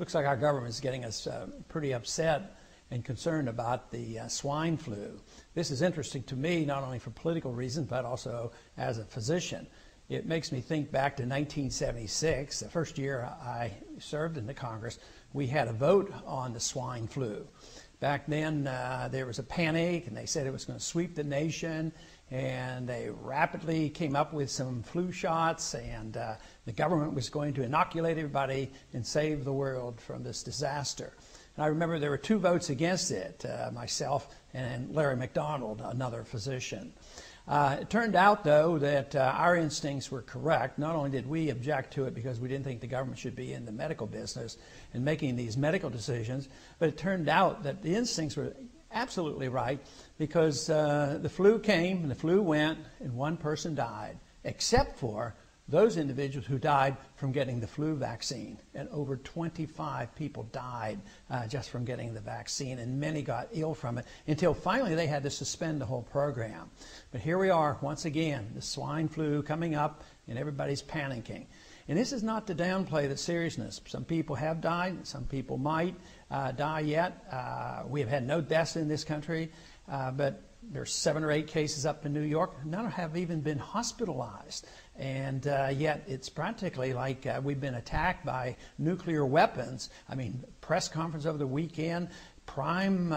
Looks like our government is getting us pretty upset and concerned about the swine flu. This is interesting to me, not only for political reasons, but also as a physician. It makes me think back to 1976, the first year I served in the Congress. We had a vote on the swine flu. Back then, there was a panic, and they said it was going to sweep the nation, and they rapidly came up with some flu shots, and the government was going to inoculate everybody and save the world from this disaster. And I remember there were 2 votes against it, myself and Larry McDonald, another physician. It turned out, though, that our instincts were correct. Not only did we object to it because we didn't think the government should be in the medical business and making these medical decisions, but it turned out that the instincts were absolutely right, because the flu came and the flu went and 1 person died, except for those individuals who died from getting the flu vaccine. And over 25 people died just from getting the vaccine, and many got ill from it until finally they had to suspend the whole program. But here we are once again, the swine flu coming up, and everybody's panicking. And this is not to downplay the seriousness. Some people have died, some people might die yet. We have had no deaths in this country, but there's 7 or 8 cases up in New York. None have even been hospitalized. And yet it's practically like we've been attacked by nuclear weapons. I mean, press conference over the weekend, prime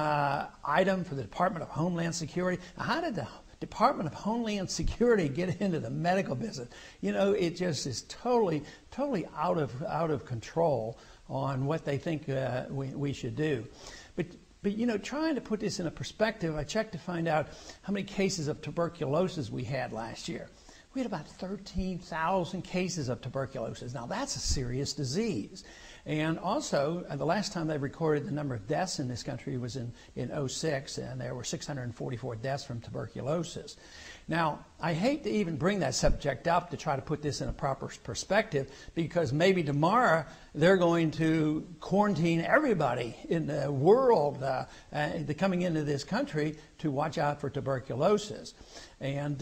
item for the Department of Homeland Security. How did the Department of Homeland Security get into the medical business? You know, it just is totally out of control on what they think we should do. But you know, trying to put this in a perspective, I checked to find out how many cases of tuberculosis we had last year. We had about 13,000 cases of tuberculosis. Now, that's a serious disease. And also, the last time they recorded the number of deaths in this country was in 2006, and there were 644 deaths from tuberculosis. Now, I hate to even bring that subject up to try to put this in a proper perspective, because maybe tomorrow they're going to quarantine everybody in the world coming into this country to watch out for tuberculosis. And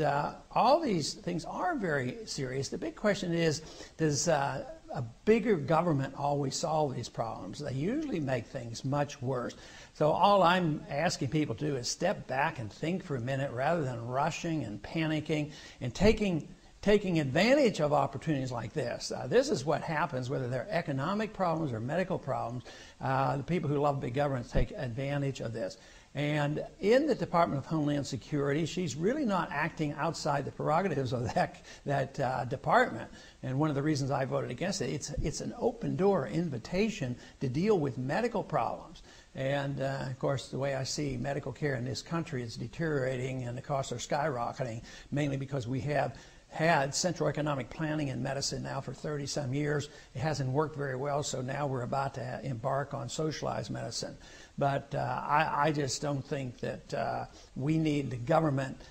all these things are very serious. The big question is, does a bigger government always solve these problems? They usually make things much worse. So all I'm asking people to do is step back and think for a minute, rather than rushing and panicking and taking advantage of opportunities like this. This is what happens, whether they're economic problems or medical problems. The people who love big government take advantage of this. And in the Department of Homeland Security, she's really not acting outside the prerogatives of that department. And one of the reasons I voted against it, it's an open door invitation to deal with medical problems. And of course, the way I see medical care in this country is deteriorating, and the costs are skyrocketing, mainly because we have had central economic planning in medicine now for 30-some years. It hasn't worked very well, so now we're about to embark on socialized medicine. But I just don't think that we need the government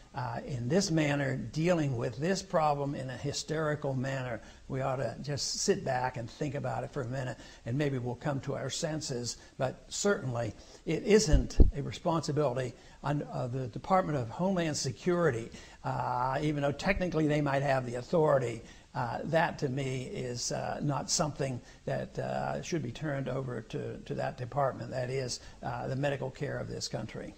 in this manner dealing with this problem in a hysterical manner. We ought to just sit back and think about it for a minute, and maybe we'll come to our senses. But certainly it isn't a responsibility of the Department of Homeland Security, even though technically they might have the authority. That to me is not something that should be turned over to that department. That is the medical care of this country.